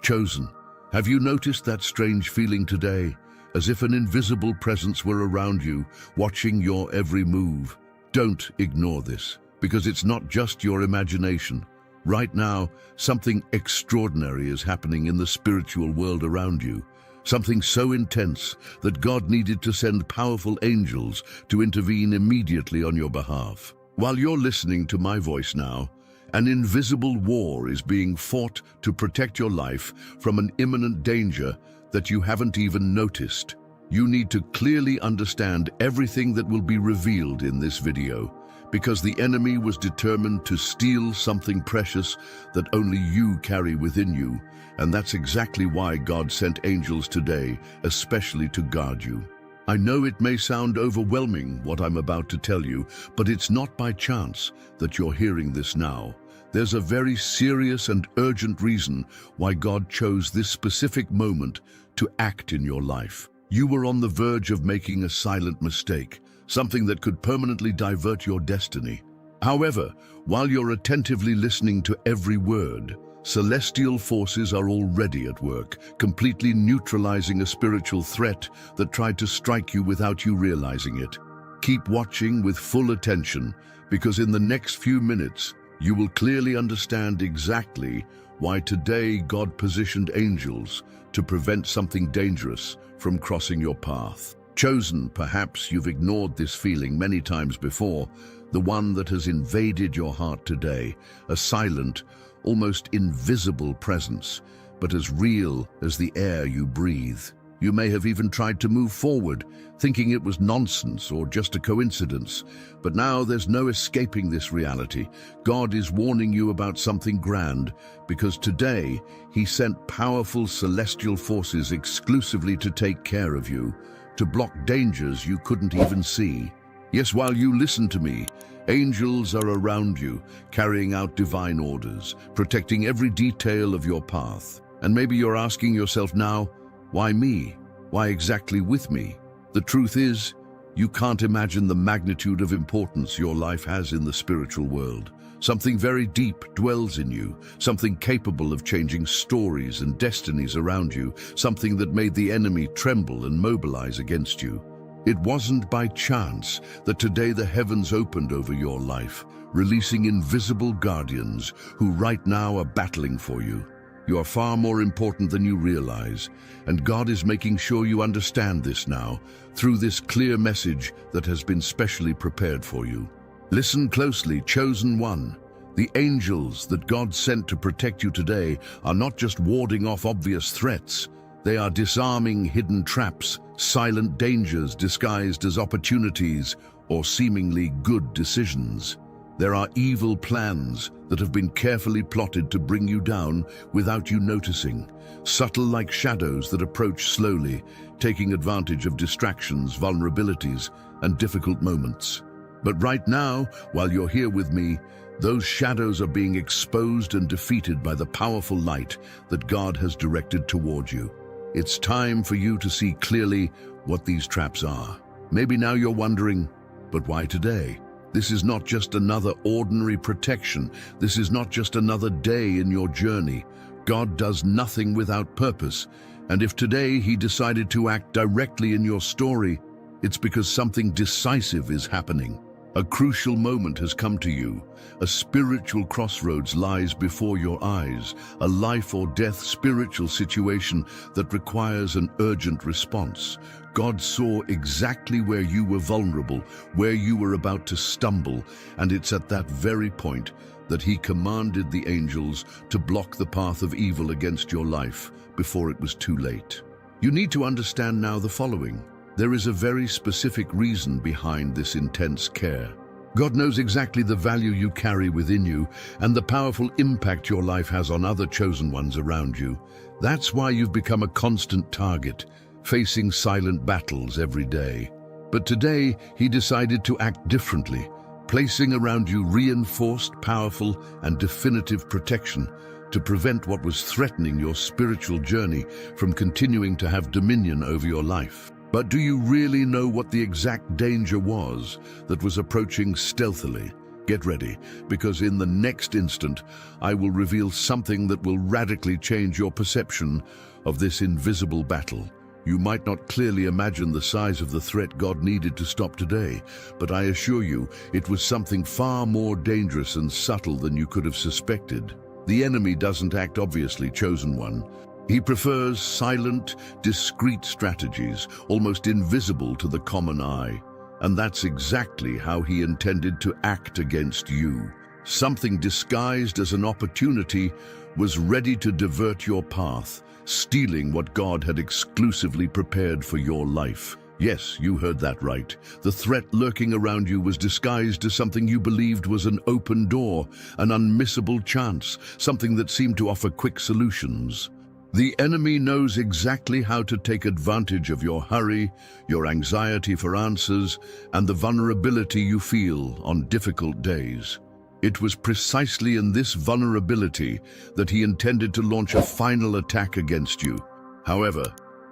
Chosen, have you noticed that strange feeling today, as if an invisible presence were around you, watching your every move? Don't ignore this, because it's not just your imagination. Right now, something extraordinary is happening in the spiritual world around you. Something so intense that God needed to send powerful angels to intervene immediately on your behalf. While you're listening to my voice now, an invisible war is being fought to protect your life from an imminent danger that you haven't even noticed. You need to clearly understand everything that will be revealed in this video, because the enemy was determined to steal something precious that only you carry within you, and that's exactly why God sent angels today, especially to guard you. I know it may sound overwhelming what I'm about to tell you, but it's not by chance that you're hearing this now. There's a very serious and urgent reason why God chose this specific moment to act in your life. You were on the verge of making a silent mistake, something that could permanently divert your destiny. However, while you're attentively listening to every word, celestial forces are already at work, completely neutralizing a spiritual threat that tried to strike you without you realizing it. Keep watching with full attention, because in the next few minutes, you will clearly understand exactly why today God positioned angels to prevent something dangerous from crossing your path. Chosen, perhaps you've ignored this feeling many times before, the one that has invaded your heart today, a silent, almost invisible presence, but as real as the air you breathe. You may have even tried to move forward, thinking it was nonsense or just a coincidence, but now there's no escaping this reality. God is warning you about something grand, because today He sent powerful celestial forces exclusively to take care of you, to block dangers you couldn't even see. Yes, while you listen to me, angels are around you, carrying out divine orders, protecting every detail of your path. And maybe you're asking yourself now, why me? Why exactly with me? The truth is, you can't imagine the magnitude of importance your life has in the spiritual world. Something very deep dwells in you, something capable of changing stories and destinies around you, something that made the enemy tremble and mobilize against you. It wasn't by chance that today the heavens opened over your life, releasing invisible guardians who right now are battling for you. You are far more important than you realize, and God is making sure you understand this now through this clear message that has been specially prepared for you. Listen closely, chosen one. The angels that God sent to protect you today are not just warding off obvious threats. They are disarming hidden traps, silent dangers disguised as opportunities or seemingly good decisions. There are evil plans that have been carefully plotted to bring you down without you noticing, subtle like shadows that approach slowly, taking advantage of distractions, vulnerabilities, and difficult moments. But right now, while you're here with me, those shadows are being exposed and defeated by the powerful light that God has directed toward you. It's time for you to see clearly what these traps are. Maybe now you're wondering, but why today? This is not just another ordinary protection. This is not just another day in your journey. God does nothing without purpose. And if today He decided to act directly in your story, it's because something decisive is happening. A crucial moment has come to you. A spiritual crossroads lies before your eyes, a life or death spiritual situation that requires an urgent response. God saw exactly where you were vulnerable, where you were about to stumble, and it's at that very point that He commanded the angels to block the path of evil against your life before it was too late. You need to understand now the following. There is a very specific reason behind this intense care. God knows exactly the value you carry within you and the powerful impact your life has on other chosen ones around you. That's why you've become a constant target, facing silent battles every day. But today, He decided to act differently, placing around you reinforced, powerful, and definitive protection to prevent what was threatening your spiritual journey from continuing to have dominion over your life. But do you really know what the exact danger was that was approaching stealthily, Get ready, because in the next instant, I will reveal something that will radically change your perception of this invisible battle. You might not clearly imagine the size of the threat God needed to stop today, but I assure you, it was something far more dangerous and subtle than you could have suspected. The enemy doesn't act obviously, chosen one. He prefers silent, discreet strategies, almost invisible to the common eye. And that's exactly how he intended to act against you. Something disguised as an opportunity was ready to divert your path, stealing what God had exclusively prepared for your life. Yes, you heard that right. The threat lurking around you was disguised as something you believed was an open door, an unmissable chance, something that seemed to offer quick solutions. The enemy knows exactly how to take advantage of your hurry, your anxiety for answers, and the vulnerability you feel on difficult days. It was precisely in this vulnerability that he intended to launch a final attack against you. However,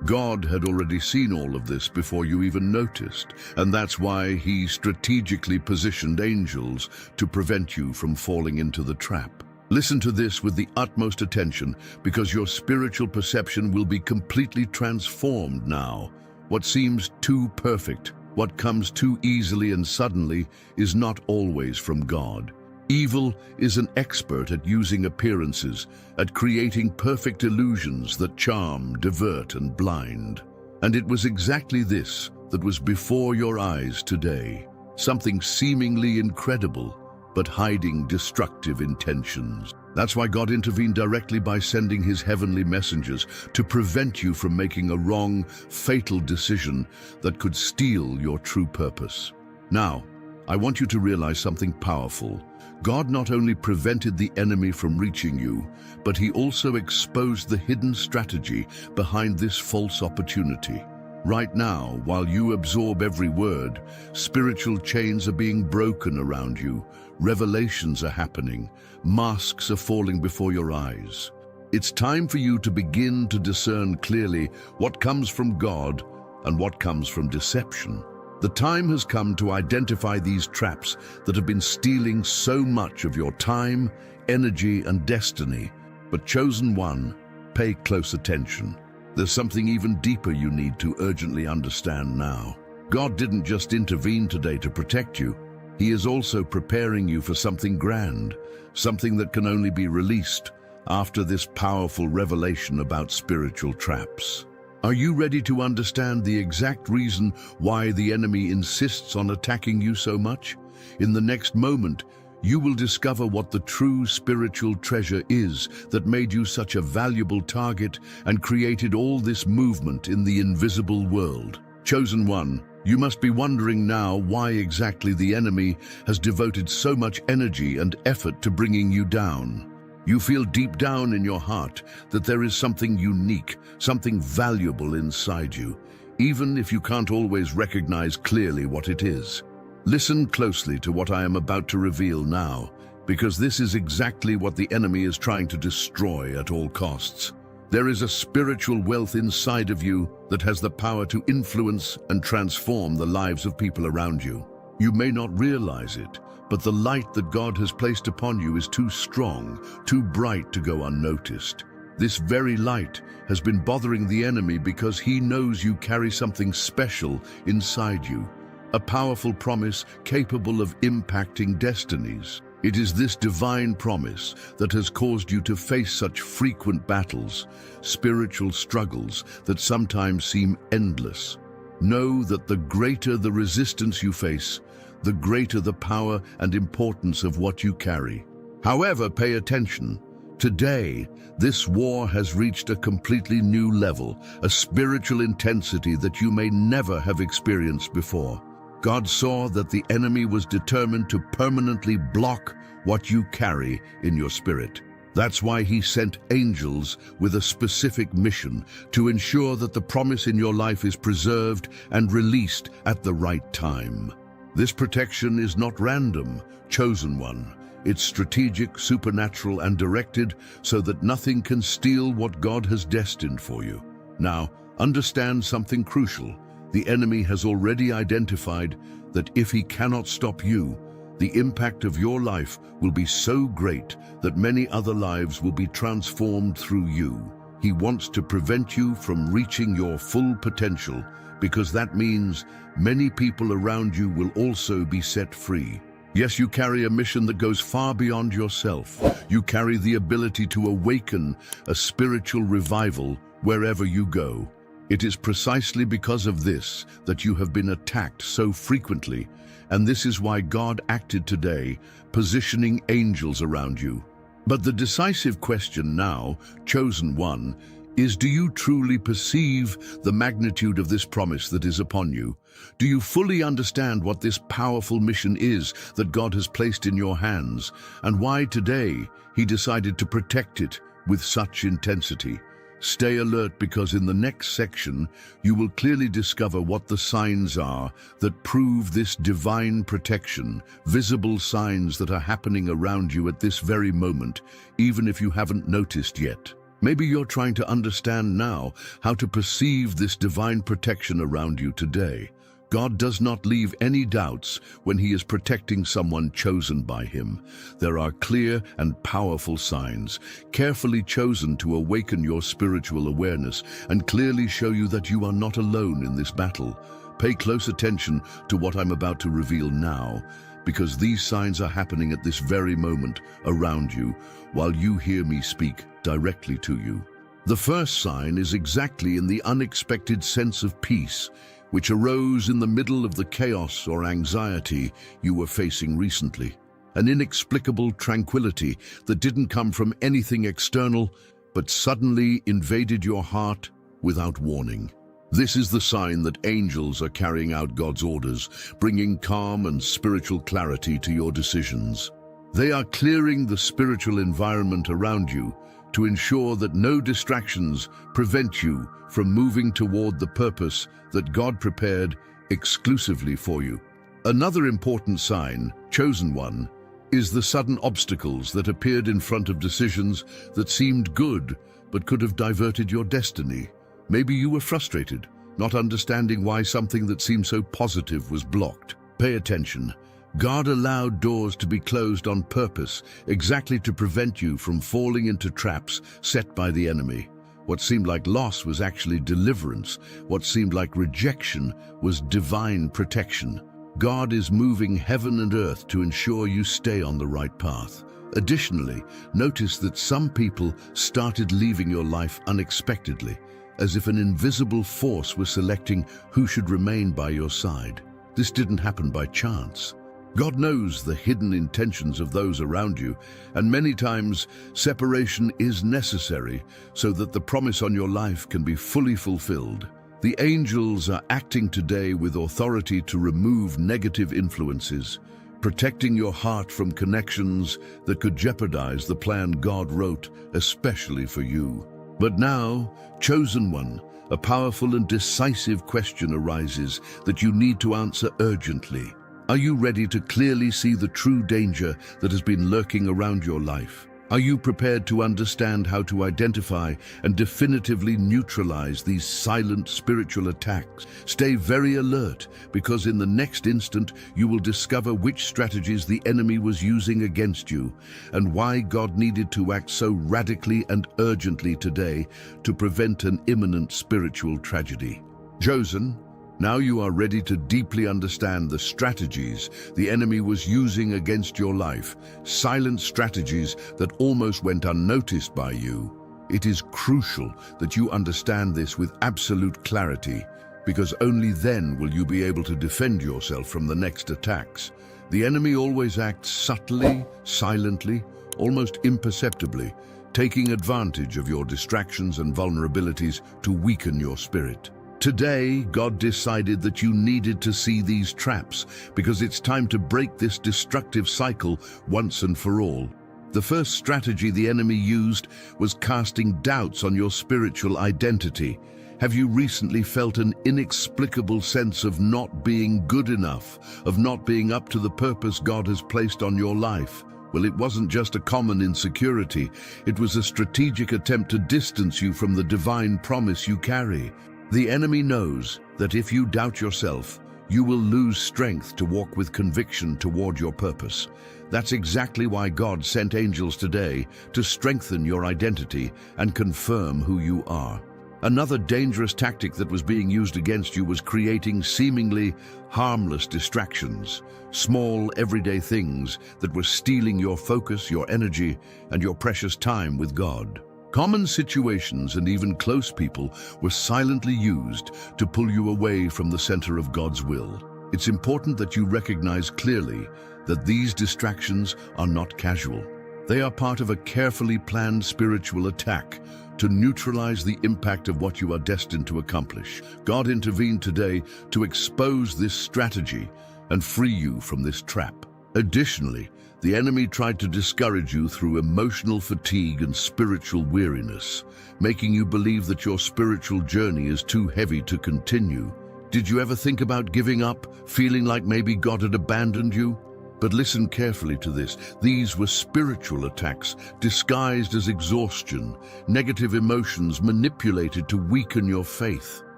God had already seen all of this before you even noticed, and that's why he strategically positioned angels to prevent you from falling into the trap. Listen to this with the utmost attention, because your spiritual perception will be completely transformed now. What seems too perfect, what comes too easily and suddenly, is not always from God. Evil is an expert at using appearances, at creating perfect illusions that charm, divert, and blind. And it was exactly this that was before your eyes today. Something seemingly incredible, but hiding destructive intentions. That's why God intervened directly by sending his heavenly messengers to prevent you from making a wrong, fatal decision that could steal your true purpose. Now, I want you to realize something powerful. God not only prevented the enemy from reaching you, but he also exposed the hidden strategy behind this false opportunity. Right now, while you absorb every word, spiritual chains are being broken around you, revelations are happening, masks are falling before your eyes. It's time for you to begin to discern clearly what comes from God and what comes from deception. The time has come to identify these traps that have been stealing so much of your time, energy, and destiny. But chosen one, pay close attention. There's something even deeper you need to urgently understand now. God didn't just intervene today to protect you. He is also preparing you for something grand, something that can only be released after this powerful revelation about spiritual traps. Are you ready to understand the exact reason why the enemy insists on attacking you so much? In the next moment, you will discover what the true spiritual treasure is that made you such a valuable target and created all this movement in the invisible world. Chosen one, you must be wondering now why exactly the enemy has devoted so much energy and effort to bringing you down. You feel deep down in your heart that there is something unique, something valuable inside you, even if you can't always recognize clearly what it is. Listen closely to what I am about to reveal now, because this is exactly what the enemy is trying to destroy at all costs. There is a spiritual wealth inside of you that has the power to influence and transform the lives of people around you. You may not realize it, but the light that God has placed upon you is too strong, too bright to go unnoticed. This very light has been bothering the enemy because he knows you carry something special inside you. A powerful promise capable of impacting destinies. It is this divine promise that has caused you to face such frequent battles, spiritual struggles that sometimes seem endless. Know that the greater the resistance you face, the greater the power and importance of what you carry. However, pay attention. Today, this war has reached a completely new level, a spiritual intensity that you may never have experienced before. God saw that the enemy was determined to permanently block what you carry in your spirit. That's why he sent angels with a specific mission to ensure that the promise in your life is preserved and released at the right time. This protection is not random, chosen one. It's strategic, supernatural, and directed so that nothing can steal what God has destined for you. Now, understand something crucial. The enemy has already identified that if he cannot stop you, the impact of your life will be so great that many other lives will be transformed through you. He wants to prevent you from reaching your full potential, because that means many people around you will also be set free. Yes, you carry a mission that goes far beyond yourself. You carry the ability to awaken a spiritual revival wherever you go. It is precisely because of this that you have been attacked so frequently, and this is why God acted today, positioning angels around you. But the decisive question now, chosen one, is, do you truly perceive the magnitude of this promise that is upon you? Do you fully understand what this powerful mission is that God has placed in your hands, and why today He decided to protect it with such intensity? Stay alert, because in the next section you will clearly discover what the signs are that prove this divine protection, visible signs that are happening around you at this very moment, even if you haven't noticed yet. Maybe you're trying to understand now how to perceive this divine protection around you today. God does not leave any doubts when He is protecting someone chosen by Him. There are clear and powerful signs, carefully chosen to awaken your spiritual awareness and clearly show you that you are not alone in this battle. Pay close attention to what I'm about to reveal now, because these signs are happening at this very moment around you, while you hear me speak directly to you. The first sign is exactly in the unexpected sense of peace, which arose in the middle of the chaos or anxiety you were facing recently. An inexplicable tranquility that didn't come from anything external, but suddenly invaded your heart without warning. This is the sign that angels are carrying out God's orders, bringing calm and spiritual clarity to your decisions. They are clearing the spiritual environment around you to ensure that no distractions prevent you from moving toward the purpose that God prepared exclusively for you. Another important sign, chosen one, is the sudden obstacles that appeared in front of decisions that seemed good but could have diverted your destiny. Maybe you were frustrated, not understanding why something that seemed so positive was blocked. Pay attention. God allowed doors to be closed on purpose, exactly to prevent you from falling into traps set by the enemy. What seemed like loss was actually deliverance. What seemed like rejection was divine protection. God is moving heaven and earth to ensure you stay on the right path. Additionally, notice that some people started leaving your life unexpectedly, as if an invisible force was selecting who should remain by your side. This didn't happen by chance. God knows the hidden intentions of those around you, and many times separation is necessary so that the promise on your life can be fully fulfilled. The angels are acting today with authority to remove negative influences, protecting your heart from connections that could jeopardize the plan God wrote especially for you. But now, chosen one, a powerful and decisive question arises that you need to answer urgently. Are you ready to clearly see the true danger that has been lurking around your life? Are you prepared to understand how to identify and definitively neutralize these silent spiritual attacks? Stay very alert, because in the next instant you will discover which strategies the enemy was using against you and why God needed to act so radically and urgently today to prevent an imminent spiritual tragedy. Chosen, now you are ready to deeply understand the strategies the enemy was using against your life, silent strategies that almost went unnoticed by you. It is crucial that you understand this with absolute clarity, because only then will you be able to defend yourself from the next attacks. The enemy always acts subtly, silently, almost imperceptibly, taking advantage of your distractions and vulnerabilities to weaken your spirit. Today, God decided that you needed to see these traps, because it's time to break this destructive cycle once and for all. The first strategy the enemy used was casting doubts on your spiritual identity. Have you recently felt an inexplicable sense of not being good enough, of not being up to the purpose God has placed on your life? Well, it wasn't just a common insecurity. It was a strategic attempt to distance you from the divine promise you carry. The enemy knows that if you doubt yourself, you will lose strength to walk with conviction toward your purpose. That's exactly why God sent angels today, to strengthen your identity and confirm who you are. Another dangerous tactic that was being used against you was creating seemingly harmless distractions, small everyday things that were stealing your focus, your energy, and your precious time with God. Common situations and even close people were silently used to pull you away from the center of God's will. It's important that you recognize clearly that these distractions are not casual. They are part of a carefully planned spiritual attack to neutralize the impact of what you are destined to accomplish. God intervened today to expose this strategy and free you from this trap. Additionally, the enemy tried to discourage you through emotional fatigue and spiritual weariness, making you believe that your spiritual journey is too heavy to continue. Did you ever think about giving up, feeling like maybe God had abandoned you? But listen carefully to this. These were spiritual attacks disguised as exhaustion, negative emotions manipulated to weaken your faith.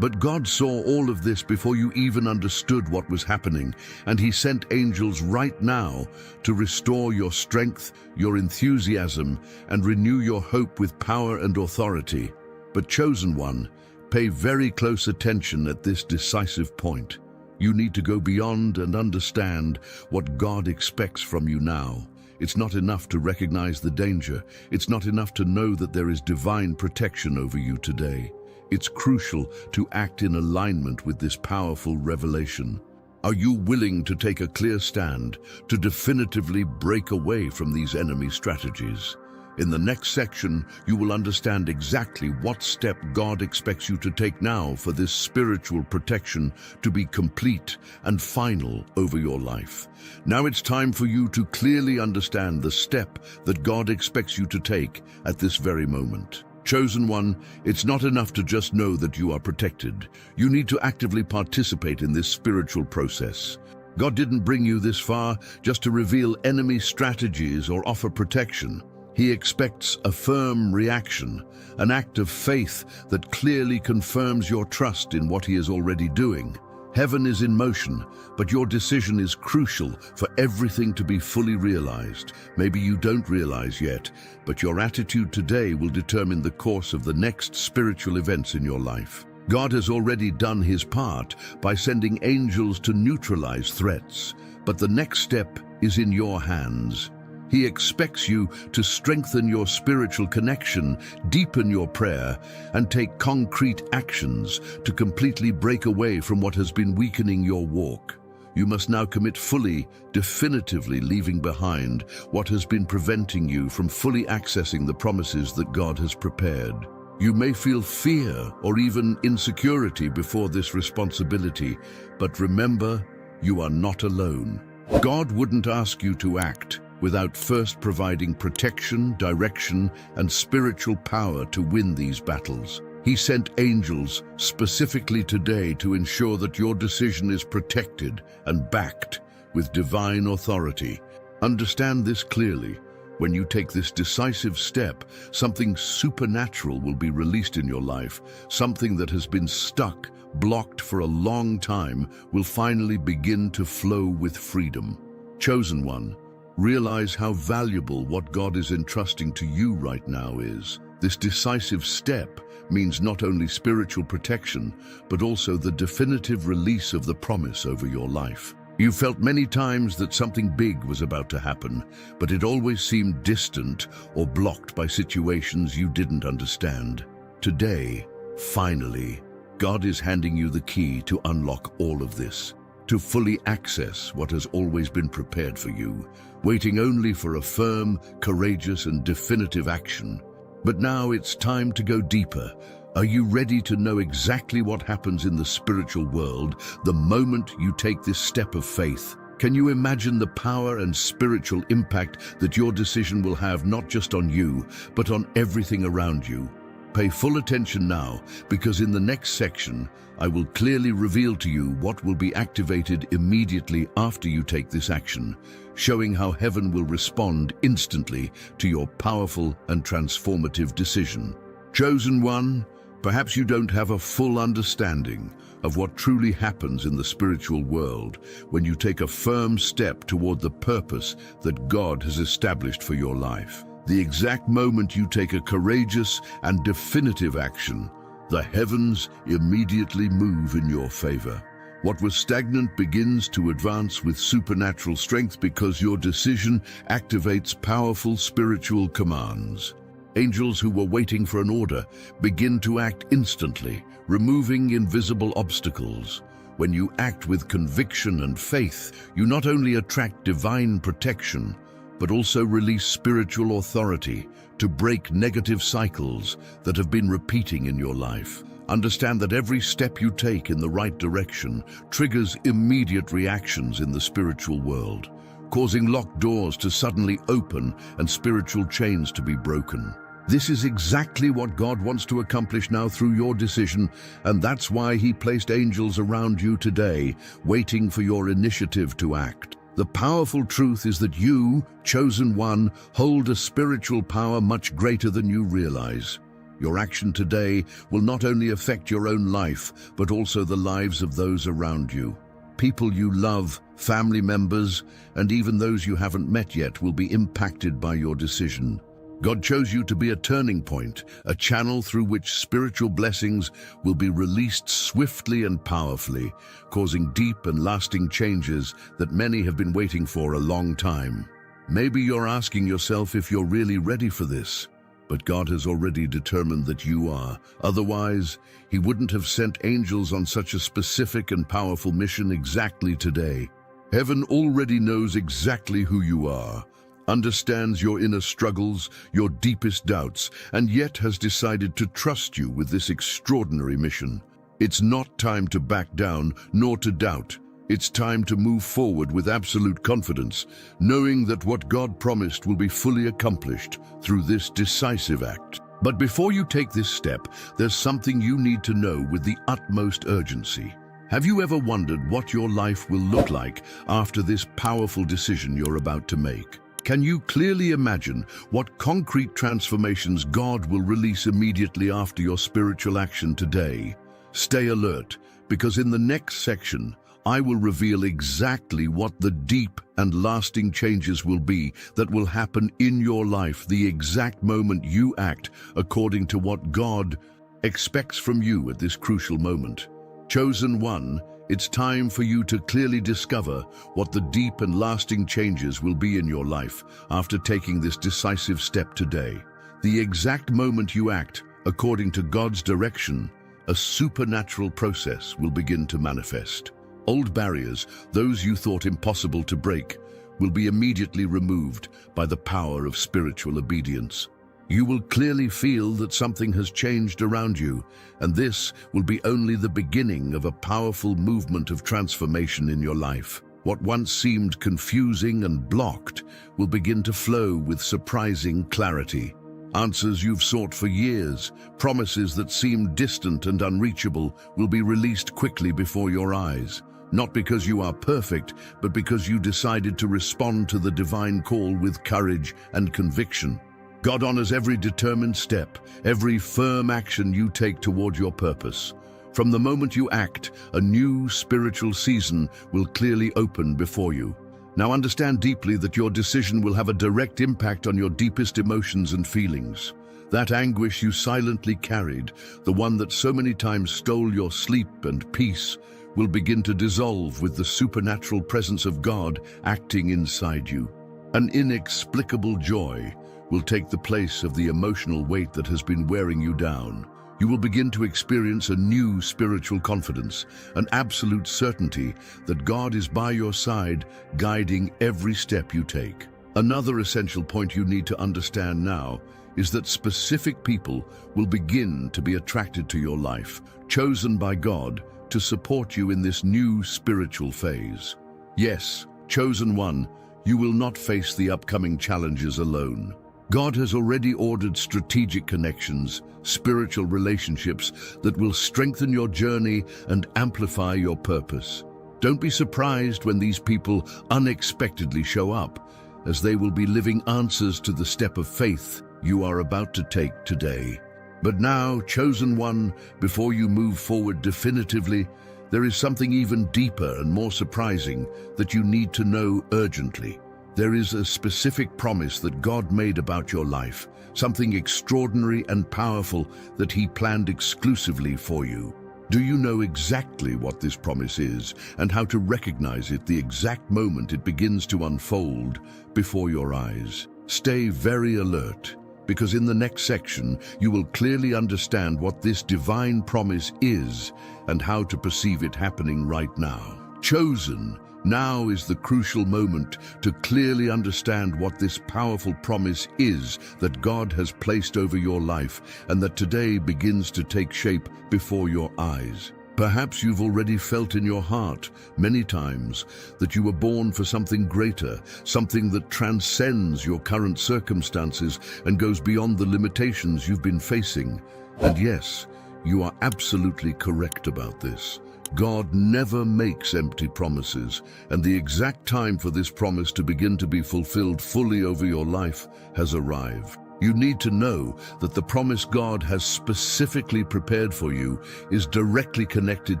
But God saw all of this before you even understood what was happening, and He sent angels right now to restore your strength, your enthusiasm, and renew your hope with power and authority. But chosen one, pay very close attention at this decisive point. You need to go beyond and understand what God expects from you now. It's not enough to recognize the danger. It's not enough to know that there is divine protection over you today. It's crucial to act in alignment with this powerful revelation. Are you willing to take a clear stand, to definitively break away from these enemy strategies? In the next section, you will understand exactly what step God expects you to take now for this spiritual protection to be complete and final over your life. Now it's time for you to clearly understand the step that God expects you to take at this very moment. Chosen one, it's not enough to just know that you are protected. You need to actively participate in this spiritual process. God didn't bring you this far just to reveal enemy strategies or offer protection. He expects a firm reaction, an act of faith that clearly confirms your trust in what He is already doing. Heaven is in motion, but your decision is crucial for everything to be fully realized. Maybe you don't realize yet, but your attitude today will determine the course of the next spiritual events in your life. God has already done His part by sending angels to neutralize threats, but the next step is in your hands. He expects you to strengthen your spiritual connection, deepen your prayer, and take concrete actions to completely break away from what has been weakening your walk. You must now commit fully, definitively leaving behind what has been preventing you from fully accessing the promises that God has prepared. You may feel fear or even insecurity before this responsibility, but remember, you are not alone. God wouldn't ask you to act without first providing protection, direction, and spiritual power to win these battles. He sent angels specifically today to ensure that your decision is protected and backed with divine authority. Understand this clearly. When you take this decisive step, something supernatural will be released in your life. Something that has been stuck, blocked for a long time, will finally begin to flow with freedom. Chosen one, realize how valuable what God is entrusting to you right now is. This decisive step means not only spiritual protection, but also the definitive release of the promise over your life. You felt many times that something big was about to happen, but it always seemed distant or blocked by situations you didn't understand. Today, finally, God is handing you the key to unlock all of this, to fully access what has always been prepared for you, waiting only for a firm, courageous, and definitive action. But now it's time to go deeper. Are you ready to know exactly what happens in the spiritual world the moment you take this step of faith? Can you imagine the power and spiritual impact that your decision will have, not just on you, but on everything around you? Pay full attention now, because in the next section, I will clearly reveal to you what will be activated immediately after you take this action, showing how heaven will respond instantly to your powerful and transformative decision. Chosen one, perhaps you don't have a full understanding of what truly happens in the spiritual world when you take a firm step toward the purpose that God has established for your life. The exact moment you take a courageous and definitive action, the heavens immediately move in your favor. What was stagnant begins to advance with supernatural strength because your decision activates powerful spiritual commands. Angels who were waiting for an order begin to act instantly, removing invisible obstacles. When you act with conviction and faith, you not only attract divine protection, but also release spiritual authority to break negative cycles that have been repeating in your life. Understand that every step you take in the right direction triggers immediate reactions in the spiritual world, causing locked doors to suddenly open and spiritual chains to be broken. This is exactly what God wants to accomplish now through your decision, and that's why He placed angels around you today, waiting for your initiative to act. The powerful truth is that you, chosen one, hold a spiritual power much greater than you realize. Your action today will not only affect your own life, but also the lives of those around you. People you love, family members, and even those you haven't met yet will be impacted by your decision. God chose you to be a turning point, a channel through which spiritual blessings will be released swiftly and powerfully, causing deep and lasting changes that many have been waiting for a long time. Maybe you're asking yourself if you're really ready for this. But God has already determined that you are. Otherwise, He wouldn't have sent angels on such a specific and powerful mission exactly today. Heaven already knows exactly who you are, understands your inner struggles, your deepest doubts, and yet has decided to trust you with this extraordinary mission. It's not time to back down, nor to doubt. It's time to move forward with absolute confidence, knowing that what God promised will be fully accomplished through this decisive act. But before you take this step, there's something you need to know with the utmost urgency. Have you ever wondered what your life will look like after this powerful decision you're about to make? Can you clearly imagine what concrete transformations God will release immediately after your spiritual action today? Stay alert, because in the next section, I will reveal exactly what the deep and lasting changes will be that will happen in your life the exact moment you act according to what God expects from you at this crucial moment. Chosen one, it's time for you to clearly discover what the deep and lasting changes will be in your life after taking this decisive step today. The exact moment you act according to God's direction, a supernatural process will begin to manifest. Old barriers, those you thought impossible to break, will be immediately removed by the power of spiritual obedience. You will clearly feel that something has changed around you, and this will be only the beginning of a powerful movement of transformation in your life. What once seemed confusing and blocked will begin to flow with surprising clarity. Answers you've sought for years, promises that seemed distant and unreachable, will be released quickly before your eyes. Not because you are perfect, but because you decided to respond to the divine call with courage and conviction. God honors every determined step, every firm action you take toward your purpose. From the moment you act, a new spiritual season will clearly open before you. Now understand deeply that your decision will have a direct impact on your deepest emotions and feelings. That anguish you silently carried, the one that so many times stole your sleep and peace, will begin to dissolve with the supernatural presence of God acting inside you. An inexplicable joy will take the place of the emotional weight that has been wearing you down. You will begin to experience a new spiritual confidence, an absolute certainty that God is by your side, guiding every step you take. Another essential point you need to understand now is that specific people will begin to be attracted to your life, chosen by God to support you in this new spiritual phase. Yes, chosen one, you will not face the upcoming challenges alone. God has already ordered strategic connections, spiritual relationships that will strengthen your journey and amplify your purpose. Don't be surprised when these people unexpectedly show up, as they will be living answers to the step of faith you are about to take today. But now, chosen one, before you move forward definitively, there is something even deeper and more surprising that you need to know urgently. There is a specific promise that God made about your life, something extraordinary and powerful that He planned exclusively for you. Do you know exactly what this promise is and how to recognize it the exact moment it begins to unfold before your eyes? Stay very alert, because in the next section you will clearly understand what this divine promise is and how to perceive it happening right now. Chosen, now is the crucial moment to clearly understand what this powerful promise is that God has placed over your life and that today begins to take shape before your eyes. Perhaps you've already felt in your heart many times that you were born for something greater, something that transcends your current circumstances and goes beyond the limitations you've been facing. And yes, you are absolutely correct about this. God never makes empty promises, and the exact time for this promise to begin to be fulfilled fully over your life has arrived. You need to know that the promise God has specifically prepared for you is directly connected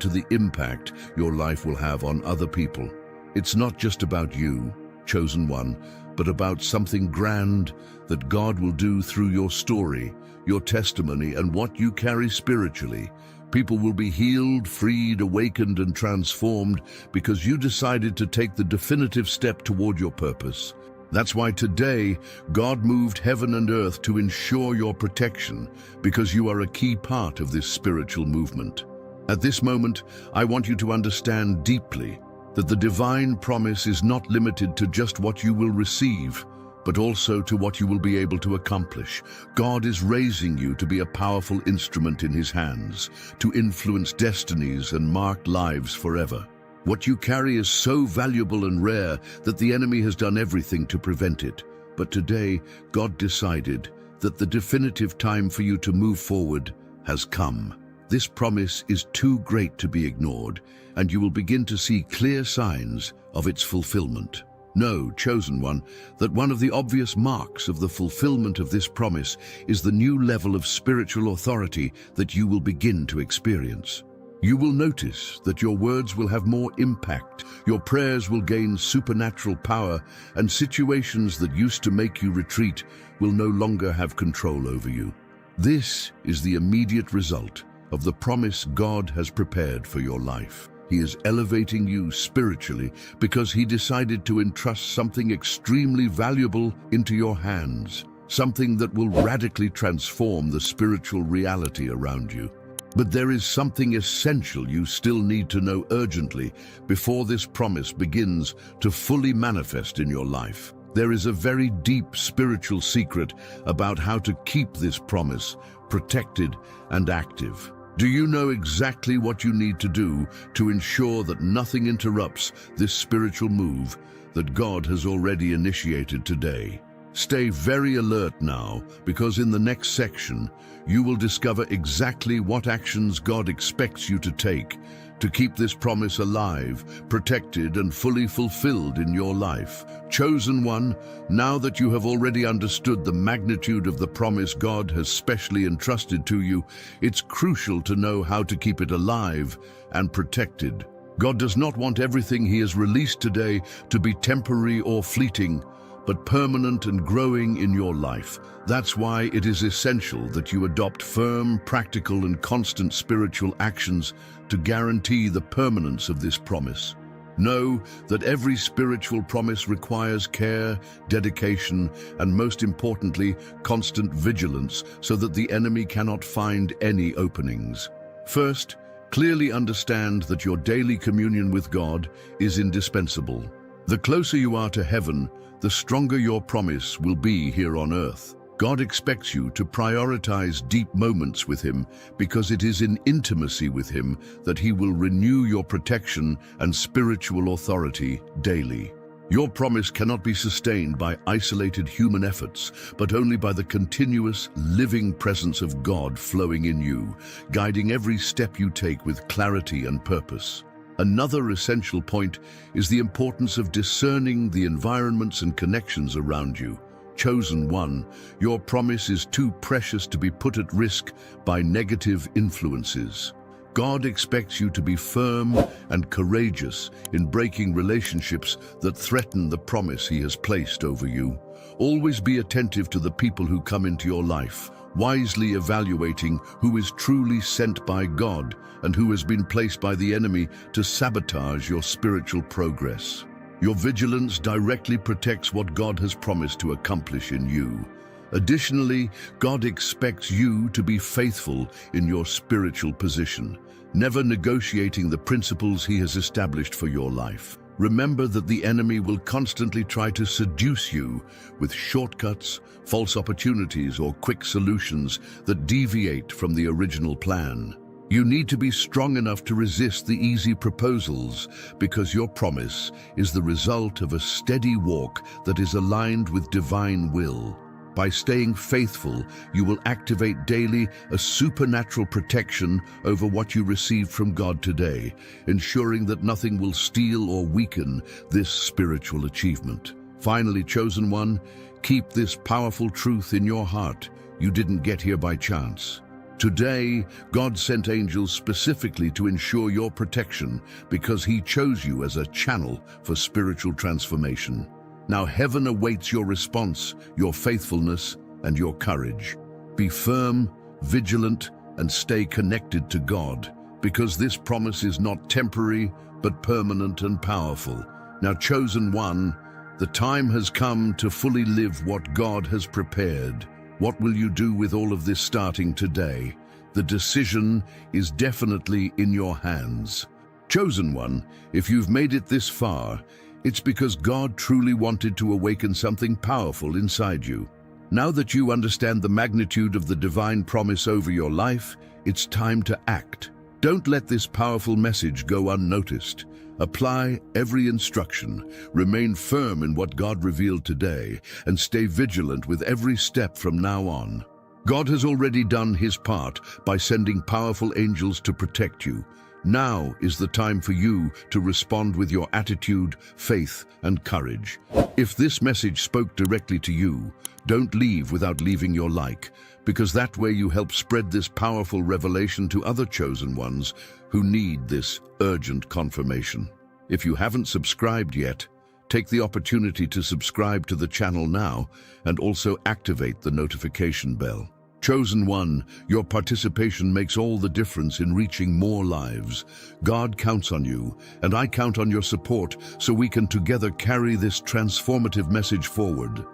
to the impact your life will have on other people. It's not just about you, chosen one, but about something grand that God will do through your story, your testimony, and what you carry spiritually. People will be healed, freed, awakened, and transformed because you decided to take the definitive step toward your purpose. That's why today, God moved heaven and earth to ensure your protection, because you are a key part of this spiritual movement. At this moment, I want you to understand deeply that the divine promise is not limited to just what you will receive, but also to what you will be able to accomplish. God is raising you to be a powerful instrument in His hands, to influence destinies and mark lives forever. What you carry is so valuable and rare that the enemy has done everything to prevent it. But today, God decided that the definitive time for you to move forward has come. This promise is too great to be ignored, and you will begin to see clear signs of its fulfillment. Know, chosen one, that one of the obvious marks of the fulfillment of this promise is the new level of spiritual authority that you will begin to experience. You will notice that your words will have more impact, your prayers will gain supernatural power, and situations that used to make you retreat will no longer have control over you. This is the immediate result of the promise God has prepared for your life. He is elevating you spiritually because He decided to entrust something extremely valuable into your hands, something that will radically transform the spiritual reality around you. But there is something essential you still need to know urgently before this promise begins to fully manifest in your life. There is a very deep spiritual secret about how to keep this promise protected and active. Do you know exactly what you need to do to ensure that nothing interrupts this spiritual move that God has already initiated today? Stay very alert now, because in the next section, you will discover exactly what actions God expects you to take to keep this promise alive, protected, and fully fulfilled in your life. Chosen one, now that you have already understood the magnitude of the promise God has specially entrusted to you, it's crucial to know how to keep it alive and protected. God does not want everything He has released today to be temporary or fleeting, but permanent and growing in your life. That's why it is essential that you adopt firm, practical, and constant spiritual actions to guarantee the permanence of this promise. Know that every spiritual promise requires care, dedication, and most importantly, constant vigilance so that the enemy cannot find any openings. First, clearly understand that your daily communion with God is indispensable. The closer you are to heaven, the stronger your promise will be here on earth. God expects you to prioritize deep moments with Him because it is in intimacy with Him that He will renew your protection and spiritual authority daily. Your promise cannot be sustained by isolated human efforts, but only by the continuous, living presence of God flowing in you, guiding every step you take with clarity and purpose. Another essential point is the importance of discerning the environments and connections around you. Chosen one, your promise is too precious to be put at risk by negative influences. God expects you to be firm and courageous in breaking relationships that threaten the promise He has placed over you. Always be attentive to the people who come into your life, wisely evaluating who is truly sent by God and who has been placed by the enemy to sabotage your spiritual progress. Your vigilance directly protects what God has promised to accomplish in you. Additionally, God expects you to be faithful in your spiritual position, never negotiating the principles He has established for your life. Remember that the enemy will constantly try to seduce you with shortcuts, false opportunities, or quick solutions that deviate from the original plan. You need to be strong enough to resist the easy proposals because your promise is the result of a steady walk that is aligned with divine will. By staying faithful, you will activate daily a supernatural protection over what you receive from God today, ensuring that nothing will steal or weaken this spiritual achievement. Finally, chosen one, keep this powerful truth in your heart. You didn't get here by chance. Today, God sent angels specifically to ensure your protection because He chose you as a channel for spiritual transformation. Now heaven awaits your response, your faithfulness, and your courage. Be firm, vigilant, and stay connected to God, because this promise is not temporary, but permanent and powerful. Now, chosen one, the time has come to fully live what God has prepared. What will you do with all of this starting today? The decision is definitely in your hands. Chosen one, if you've made it this far, it's because God truly wanted to awaken something powerful inside you. Now that you understand the magnitude of the divine promise over your life, it's time to act. Don't let this powerful message go unnoticed. Apply every instruction, remain firm in what God revealed today, and stay vigilant with every step from now on. God has already done His part by sending powerful angels to protect you. Now is the time for you to respond with your attitude, faith, and courage. If this message spoke directly to you, don't leave without leaving your like, because that way you help spread this powerful revelation to other chosen ones who need this urgent confirmation. If you haven't subscribed yet, take the opportunity to subscribe to the channel now and also activate the notification bell. Chosen one, your participation makes all the difference in reaching more lives. God counts on you, and I count on your support so we can together carry this transformative message forward.